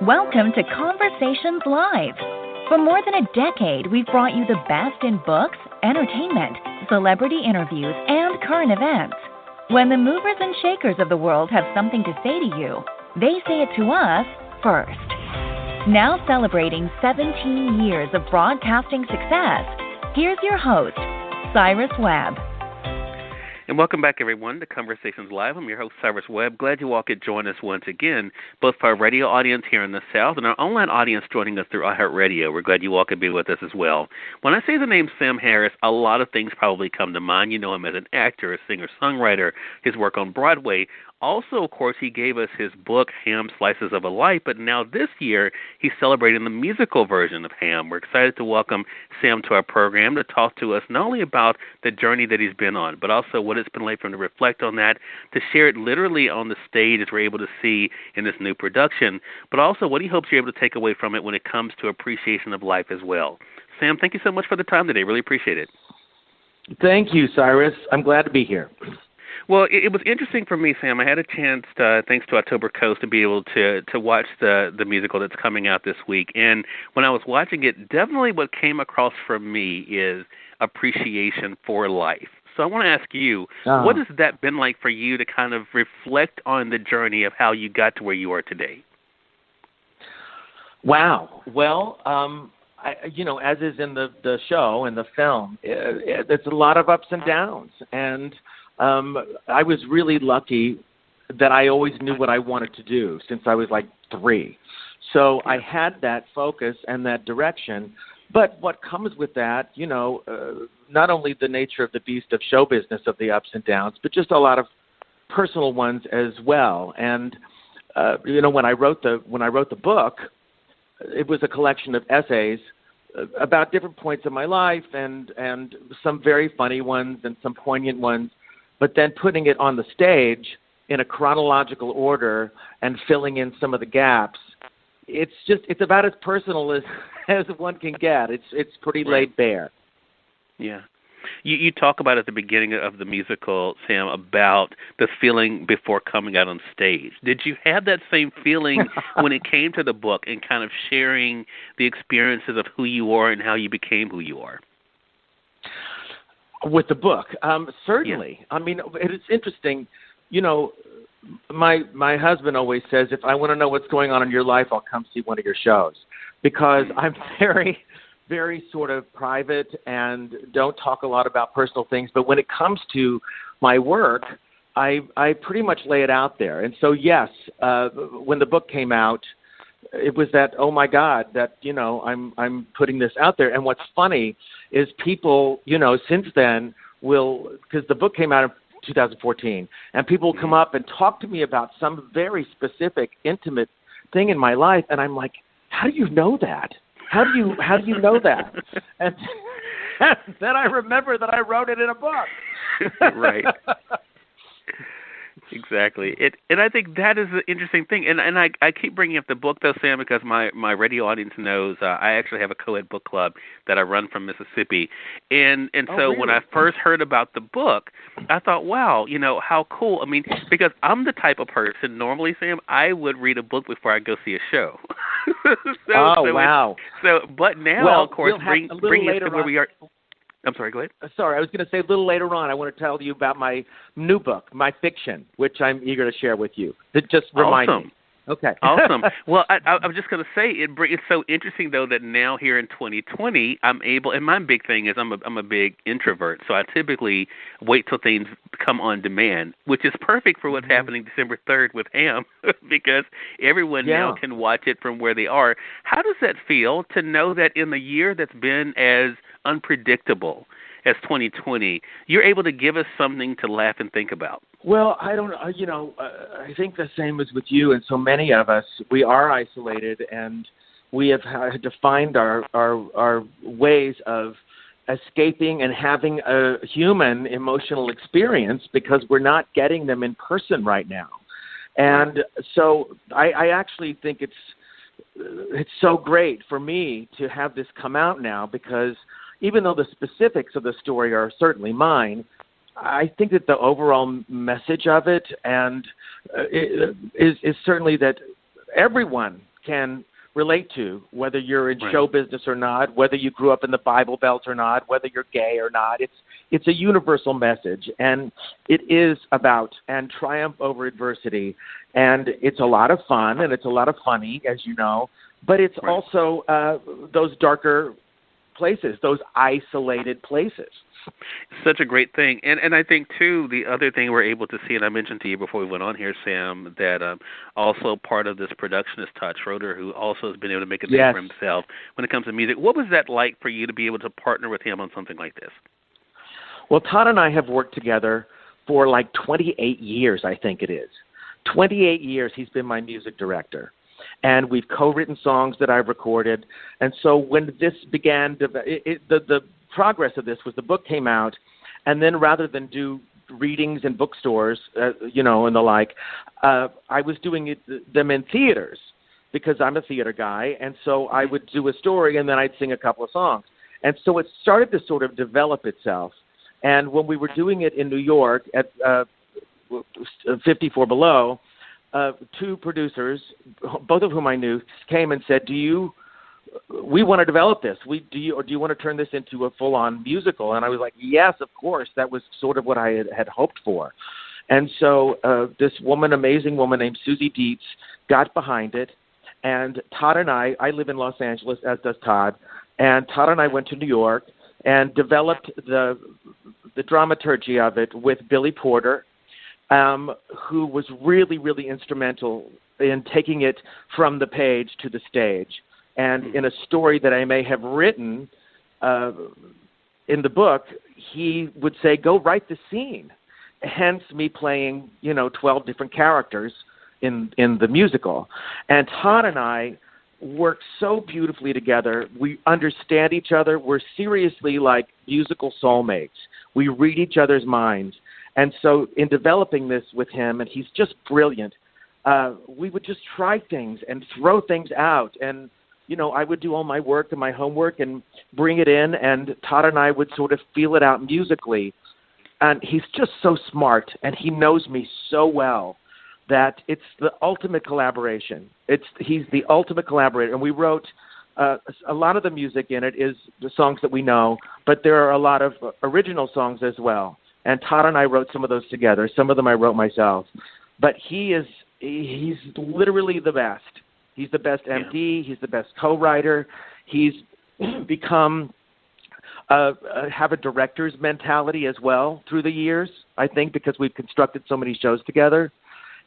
Welcome to Conversations Live. For more than a decade, we've brought you the best in books, entertainment, celebrity interviews, and current events. When the movers and shakers of the world have something to say to you, they say it to us first. Now celebrating 17 years of broadcasting success, here's your host, Cyrus Webb. And welcome back, everyone, to Conversations Live. I'm your host, Cyrus Webb. Glad you all could join us once again, both for our radio audience here in the South and our online audience joining us through iHeartRadio. We're glad you all could be with us as well. When I say the name Sam Harris, a lot of things probably come to mind. You know him as an actor, a singer-songwriter, his work on Broadway. Also, of course, he gave us his book, Ham Slices of a Life, but now this year he's celebrating the musical version of Ham. We're excited to welcome Sam to our program to talk to us not only about the journey that he's been on, but also what it's been like for him to reflect on that, to share it literally on the stage as we're able to see in this new production, but also what he hopes you're able to take away from it when it comes to appreciation of life as well. Sam, thank you so much for the time today. Really appreciate it. Thank you, Cyrus. I'm glad to be here. Well, it was interesting for me, Sam. I had a chance, thanks to October Coast, to be able to watch the musical that's coming out this week. And when I was watching it, definitely what came across for me is appreciation for life. So I want to ask you, what has that been like for you to kind of reflect on the journey of how you got to where you are today? Wow. Well, as is in the show and the film, it's a lot of ups and downs. And I was really lucky that I always knew what I wanted to do since I was like 3. So I had that focus and that direction. But what comes with that, not only the nature of the beast of show business of the ups and downs, but just a lot of personal ones as well. And when I wrote the book, it was a collection of essays about different points of my life and some very funny ones and some poignant ones. But then putting it on the stage in a chronological order and filling in some of the gaps, it's about as personal as one can get. It's pretty laid bare. Yeah. You talk about at the beginning of the musical, Sam, about the feeling before coming out on stage. Did you have that same feeling when it came to the book and kind of sharing the experiences of who you are and how you became who you are? With the book, certainly. Yeah. I mean, it's interesting. My husband always says, if I want to know what's going on in your life, I'll come see one of your shows, because I'm very, very sort of private and don't talk a lot about personal things. But when it comes to my work, I pretty much lay it out there. And so, yes, when the book came out, it was that, oh my God, that, I'm putting this out there. And what's funny is people, since then because the book came out in 2014, and people will come up and talk to me about some very specific, intimate thing in my life. And I'm like, how do you know that? How do you know that? And then I remember that I wrote it in a book. Right. Exactly. And I think that is the interesting thing. And I keep bringing up the book, though, Sam, because my radio audience knows I actually have a co-ed book club that I run from Mississippi. And so really? When I first heard about the book, I thought, wow, how cool. I mean, because I'm the type of person, normally, Sam, I would read a book before I go see a show. Wow. But now, well, of course, bring us to where we are. I'm sorry, go ahead. Sorry, I was going to say a little later on, I want to tell you about my new book, my fiction, which I'm eager to share with you. Just remind me. Okay. Awesome. Well, I was just going to say, it's so interesting, though, that now here in 2020, I'm able, and my big thing is I'm a big introvert, so I typically wait till things come on demand, which is perfect for what's happening December 3rd with Ham, because everyone now can watch it from where they are. How does that feel to know that in the year that's been as unpredictable as 2020, you're able to give us something to laugh and think about? Well, I don't, I think the same as with you and so many of us. We are isolated, and we have had to find our ways of escaping and having a human emotional experience because we're not getting them in person right now. And so I actually think it's so great for me to have this come out now, because even though the specifics of the story are certainly mine, I think that the overall message of it is certainly that everyone can relate to, whether you're in Right. show business or not, whether you grew up in the Bible Belt or not, whether you're gay or not. It's a universal message, and it is about and triumph over adversity. And it's a lot of fun, and it's a lot of funny, as you know, but it's Right. also those darker places, those isolated places. Such a great thing. And I think, too, the other thing we're able to see, and I mentioned to you before we went on here, Sam, that also part of this production is Todd Schroeder, who also has been able to make a name for himself when it comes to music. What was that like for you to be able to partner with him on something like this? Well, Todd and I have worked together for like 28 years, I think it is. 28 years he's been my music director. And we've co-written songs that I've recorded. And so when this began, the progress of this was the book came out, and then rather than do readings in bookstores, and the like, I was doing them in theaters because I'm a theater guy. And so I would do a story, and then I'd sing a couple of songs. And so it started to sort of develop itself. And when we were doing it in New York at 54 Below, two producers, both of whom I knew, came and said, we want to develop this. Do you want to turn this into a full-on musical? And I was like, yes, of course. That was sort of what I had hoped for. And so this amazing woman named Susie Dietz, got behind it. And Todd and I live in Los Angeles, as does Todd, and Todd and I went to New York and developed the dramaturgy of it with Billy Porter, who was really, really instrumental in taking it from the page to the stage. And in a story that I may have written in the book, he would say, go write the scene. Hence me playing, 12 different characters in the musical. And Todd and I work so beautifully together. We understand each other. We're seriously like musical soulmates. We read each other's minds. And so in developing this with him, and he's just brilliant, we would just try things and throw things out. And, I would do all my work and my homework and bring it in, and Todd and I would sort of feel it out musically. And he's just so smart, and he knows me so well that it's the ultimate collaboration. He's the ultimate collaborator. And we wrote a lot of the music in it is the songs that we know, but there are a lot of original songs as well. And Todd and I wrote some of those together. Some of them I wrote myself. But he's literally the best. He's the best MD. He's the best co-writer. He's become have a director's mentality as well through the years, I think, because we've constructed so many shows together.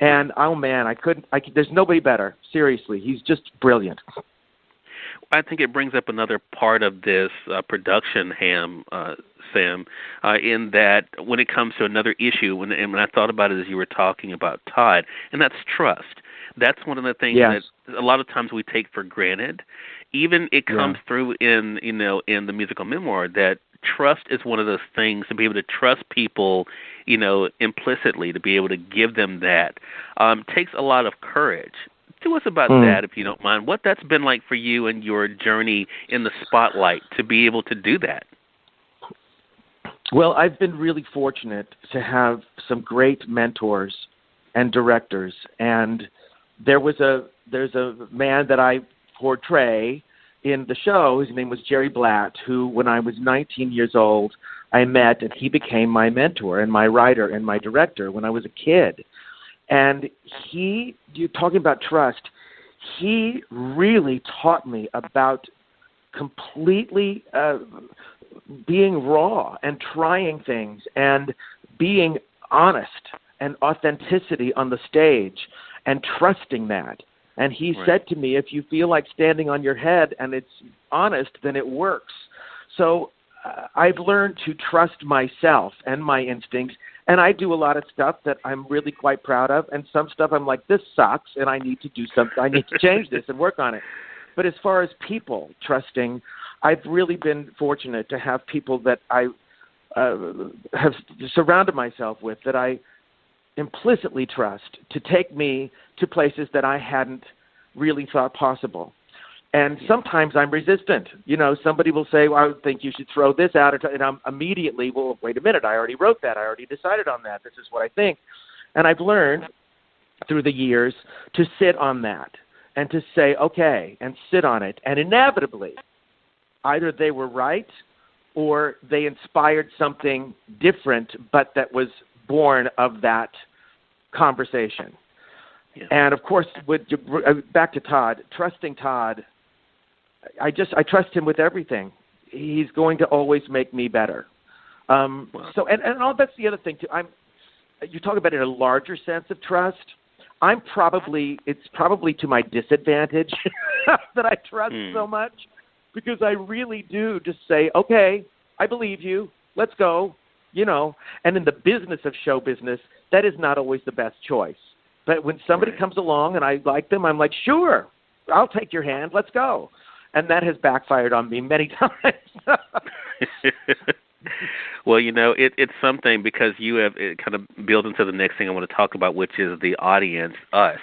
And, oh, man, there's nobody better. Seriously, he's just brilliant. I think it brings up another part of this production, Sam, in that when it comes to another issue, when I thought about it as you were talking about Todd, and that's trust. That's one of the things that a lot of times we take for granted. Even it comes through in the musical memoir that trust is one of those things, to be able to trust people, implicitly, to be able to give them that, takes a lot of courage. To us about that, if you don't mind, what that's been like for you and your journey in the spotlight to be able to do that. Well, I've been really fortunate to have some great mentors and directors, and there's a man that I portray in the show. His name was Jerry Blatt, who, when I was 19 years old, I met, and he became my mentor and my writer and my director when I was a kid. And you're talking about trust, he really taught me about completely being raw and trying things and being honest and authenticity on the stage and trusting that. And he said to me, if you feel like standing on your head and it's honest, then it works. So I've learned to trust myself and my instincts. And I do a lot of stuff that I'm really quite proud of. And some stuff I'm like, this sucks and I need to do something. I need to change this and work on it. But as far as people trusting, I've really been fortunate to have people that I have surrounded myself with, that I implicitly trust, to take me to places that I hadn't really thought possible. And sometimes I'm resistant. Somebody will say, well, I think you should throw this out. And I'm immediately, well, wait a minute, I already wrote that. I already decided on that. This is what I think. And I've learned through the years to sit on that and to say, okay, and sit on it. And inevitably, either they were right or they inspired something different, but that was born of that conversation. Yeah. And, of course, back to Todd, trusting Todd, I trust him with everything. He's going to always make me better. Wow. So, and that's the other thing, too. You talk about it in a larger sense of trust. It's probably to my disadvantage that I trust so much, because I really do just say, okay, I believe you, let's go, and in the business of show business, that is not always the best choice. But when somebody comes along and I like them, I'm like, sure, I'll take your hand, let's go. And that has backfired on me many times. Well, it's something, because you have it kind of built into the next thing I want to talk about, which is the audience, us.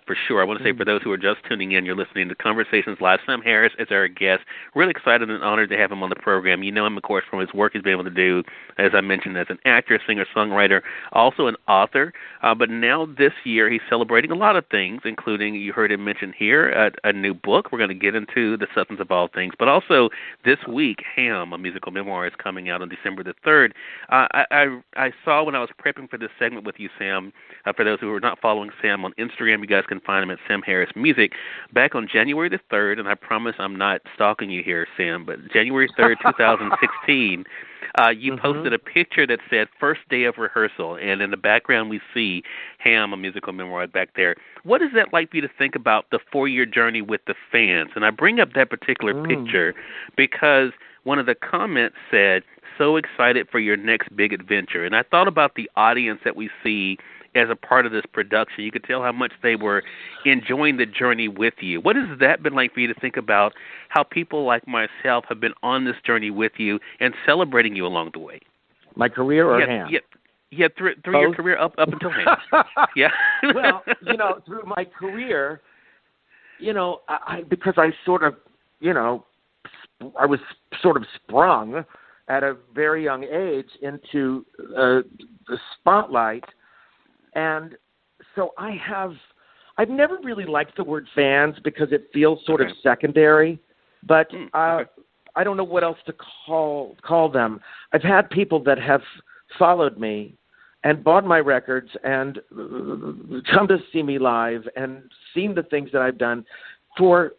For sure. I want to say, for those who are just tuning in, you're listening to Conversations Live. Sam Harris is our guest. Really excited and honored to have him on the program. You know him, of course, from his work he's been able to do, as I mentioned, as an actor, singer, songwriter, also an author. But now this year he's celebrating a lot of things, including, you heard him mention here, a new book. We're going to get into the substance of all things. But also this week, Ham, a musical memoir, is coming out on December the 3rd. I saw when I was prepping for this segment with you, Sam, for those who are not following Sam on Instagram, you guys can find him at Sam Harris Music. Back on January the 3rd, and I promise I'm not stalking you here, Sam, but January 3rd, 2016, you posted a picture that said first day of rehearsal, and in the background we see Ham, a musical memoir, back there. What is that like for you to think about the 4-year journey with the fans? And I bring up that particular picture because one of the comments said, so excited for your next big adventure. And I thought about the audience that we see as a part of this production. You could tell how much they were enjoying the journey with you. What has that been like for you to think about how people like myself have been on this journey with you and celebrating you along the way? My career or Ham? Yeah, through your career up until Ham. Yeah. Well, through my career, because I sort of, I was sort of sprung at a very young age into the spotlight. And so I've never really liked the word fans because it feels sort of secondary, but I don't know what else to call them. I've had people that have followed me and bought my records and come to see me live and seen the things that I've done for,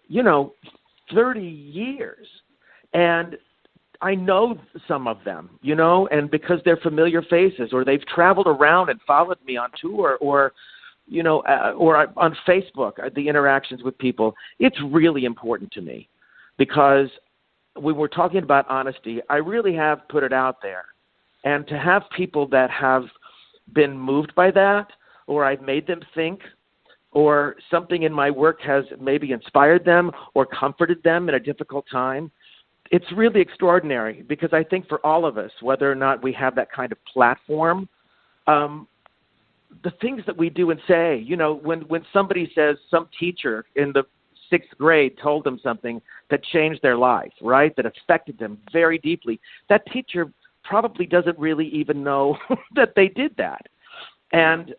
30 years. And I know some of them, and because they're familiar faces, or they've traveled around and followed me on tour, or on Facebook, the interactions with people, it's really important to me, because when we're talking about honesty, I really have put it out there. And to have people that have been moved by that, or I've made them think, or something in my work has maybe inspired them or comforted them in a difficult time, it's really extraordinary, because I think for all of us, whether or not we have that kind of platform, the things that we do and say, when somebody says some teacher in the 6th grade told them something that changed their life, right, that affected them very deeply, that teacher probably doesn't really even know that they did that. And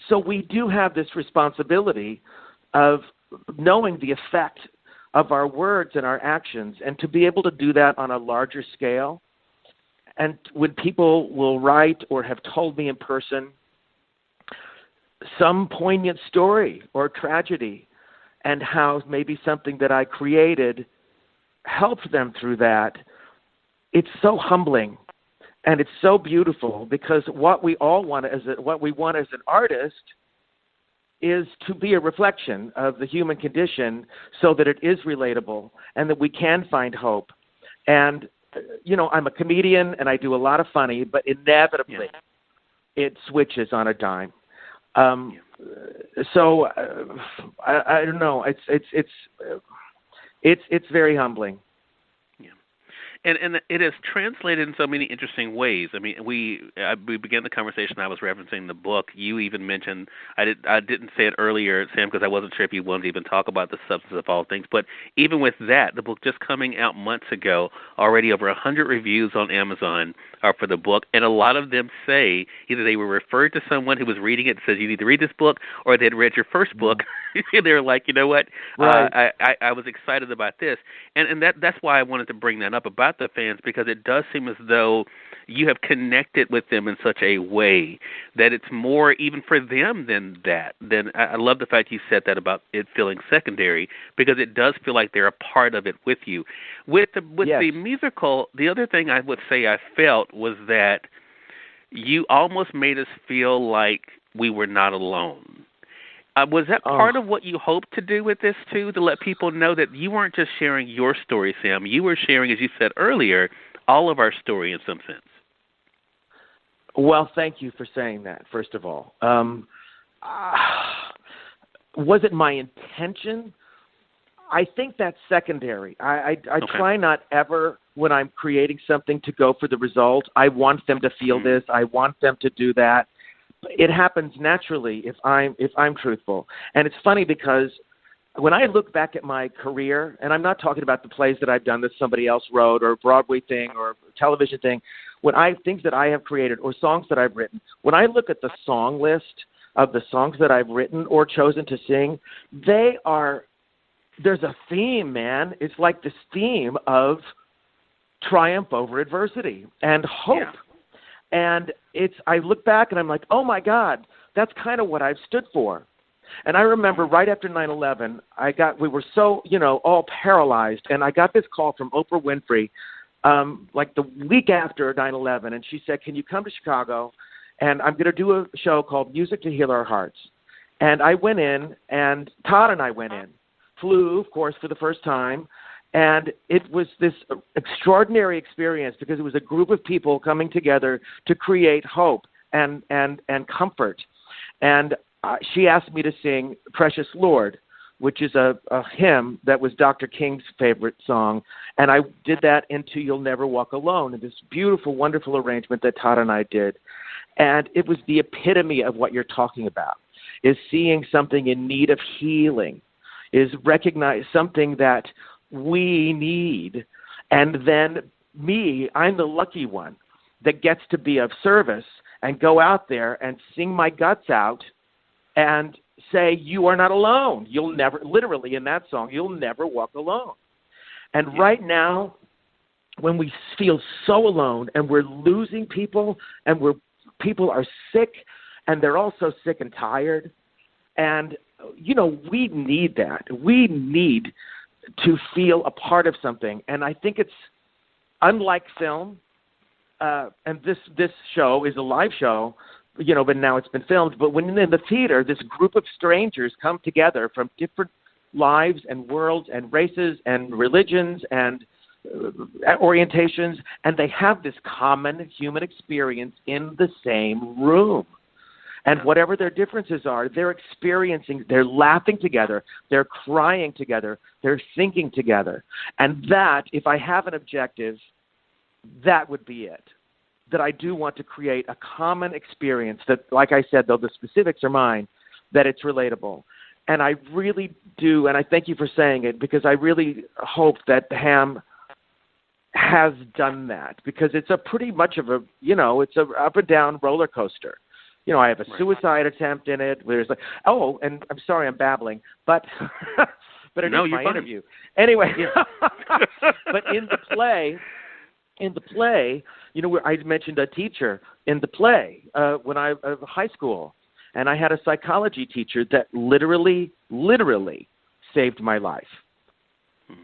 so we do have this responsibility of knowing the effect of our words and our actions, and to be able to do that on a larger scale. And when people will write or have told me in person some poignant story or tragedy, and how maybe something that I created helped them through that, it's so humbling and it's so beautiful, because what we all want as an artist is to be a reflection of the human condition, so that it is relatable and that we can find hope. And, I'm a comedian and I do a lot of funny, but inevitably it switches on a dime. So I don't know. It's very humbling. And it has translated in so many interesting ways. I mean, we began the conversation. I was referencing the book. You even mentioned, I didn't say it earlier, Sam, because I wasn't sure if you wanted to even talk about the substance of all things. But even with that, the book just coming out months ago, already over 100 reviews on Amazon are for the book, and a lot of them say either they were referred to someone who was reading it and says you need to read this book, or they had read your first book They're like, you know what? Right. I was excited about this, and that's why I wanted to bring that up about the fans, because it does seem as though you have connected with them in such a way that it's more even for them than that. Then I love the fact you said that about it feeling secondary, because it does feel like they're a part of it with you. With Yes. the musical, the other thing I would say I felt was that you almost made us feel like we were not alone. Was that part of what you hoped to do with this, too, to let people know that you weren't just sharing your story, Sam? You were sharing, as you said earlier, all of our story in some sense. Well, thank you for saying that, first of all. Was it my intention? I think that's secondary. I try not ever, when I'm creating something, to go for the result. I want them to feel this. I want them to do that. It happens naturally if I'm truthful. And it's funny because when I look back at my career, and I'm not talking about the plays that I've done that somebody else wrote, or a Broadway thing, or a television thing, things that I have created or songs that I've written, when I look at the song list of the songs that I've written or chosen to sing, there's a theme, man. It's like this theme of triumph over adversity and hope. Yeah. And I look back and I'm like, oh my God, that's kind of what I've stood for. And I remember right after 9/11, we were so, all paralyzed, and I got this call from Oprah Winfrey, like the week after 9/11, and she said, can you come to Chicago? And I'm going to do a show called Music to Heal Our Hearts. And I went in, and Todd and I went in, flew, of course, for the first time. And it was this extraordinary experience because it was a group of people coming together to create hope and comfort. And she asked me to sing Precious Lord, which is a hymn that was Dr. King's favorite song. And I did that into You'll Never Walk Alone, in this beautiful, wonderful arrangement that Todd and I did. And it was the epitome of what you're talking about, is seeing something in need of healing, is recognize something that we need. And then I'm the lucky one that gets to be of service and go out there and sing my guts out and say, you are not alone. You'll never, literally in that song, you'll never walk alone. And right now, when we feel so alone and we're losing people and people are sick and they're also sick and tired, and, we need that. We need to feel a part of something. And I think it's unlike film, and this show is a live show, but now it's been filmed. But when in the theater, this group of strangers come together from different lives and worlds and races and religions and orientations, and they have this common human experience in the same room. And whatever their differences are, they're laughing together, they're crying together, they're thinking together. And that, if I have an objective, that would be it. That I do want to create a common experience that, like I said, though the specifics are mine, that it's relatable. And I really do, and I thank you for saying it, because I really hope that Ham has done that, because it's a pretty much of a, it's a up and down roller coaster. I have a suicide attempt in it. There's and I'm sorry I'm babbling, but it is my interview. Anyway, but in the play, I mentioned a teacher in the play when I was in high school, and I had a psychology teacher that literally saved my life.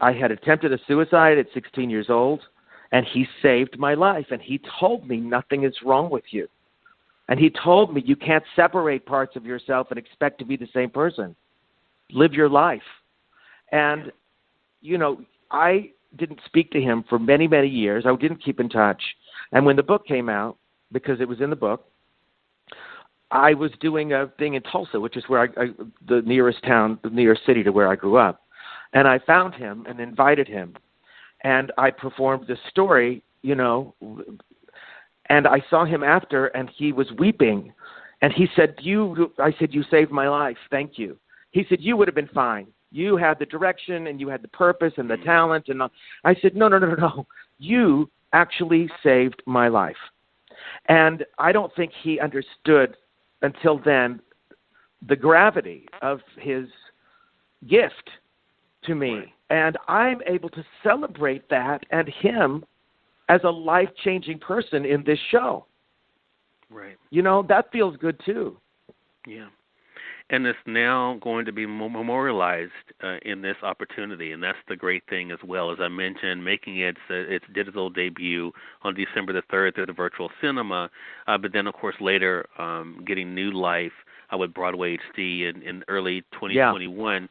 I had attempted a suicide at 16 years old, and he saved my life, and he told me nothing is wrong with you. And he told me you can't separate parts of yourself and expect to be the same person. Live your life. And, I didn't speak to him for many, many years. I didn't keep in touch. And when the book came out, because it was in the book, I was doing a thing in Tulsa, which is where the nearest town, the nearest city to where I grew up. And I found him and invited him. And I performed this story, and I saw him after, and he was weeping. And he said, I said, you saved my life. Thank you. He said, you would have been fine. You had the direction, and you had the purpose and the talent. And I said, no. You actually saved my life. And I don't think he understood until then the gravity of his gift to me. Right. And I'm able to celebrate that and him as a life-changing person in this show. Right. You know, that feels good too. Yeah. And it's now going to be memorialized in this opportunity, and that's the great thing as well. As I mentioned, making its digital debut on December the 3rd through the virtual cinema, but then, of course, later getting new life with Broadway HD in early 2021.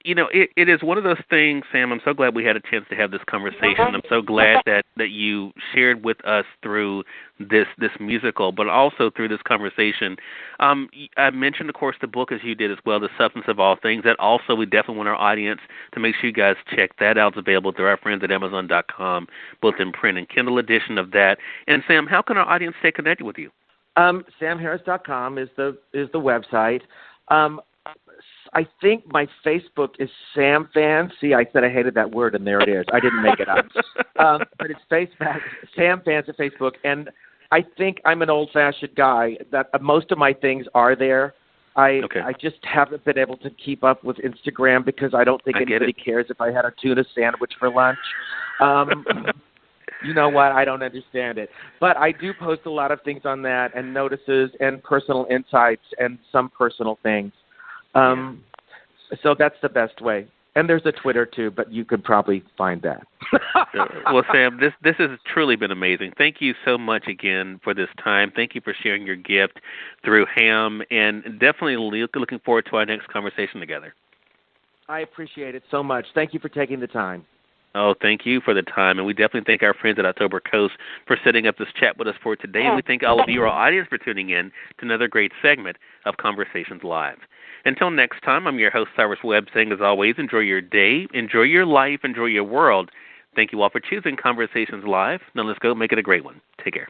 You know, it is one of those things, Sam. I'm so glad we had a chance to have this conversation. I'm so glad that you shared with us through this musical, but also through this conversation. I mentioned, of course, the book as you did as well, The Substance of All Things. That also, we definitely want our audience to make sure you guys check that out. It's available through our friends at Amazon.com, both in print and Kindle edition of that. And Sam, how can our audience stay connected with you? SamHarris.com is the website. I think my Facebook is Sam Fans. See, I said I hated that word, and there it is. I didn't make it up. But it's Facebook, Sam Fans at Facebook. And I think I'm an old-fashioned guy. That most of my things are there. I just haven't been able to keep up with Instagram because I don't think anybody cares if I had a tuna sandwich for lunch. You know what? I don't understand it. But I do post a lot of things on that and notices and personal insights and some personal things. So that's the best way. And there's a Twitter, too, but you could probably find that. Well, Sam, this has truly been amazing. Thank you so much again for this time. Thank you for sharing your gift through Ham, and definitely looking forward to our next conversation together. I appreciate it so much. Thank you for taking the time. Oh, thank you for the time, and we definitely thank our friends at October Coast for setting up this chat with us for today, and we thank all of you, our audience, for tuning in to another great segment of Conversations Live. Until next time, I'm your host, Cyrus Webb, saying, as always, enjoy your day, enjoy your life, enjoy your world. Thank you all for choosing Conversations Live. Now let's go make it a great one. Take care.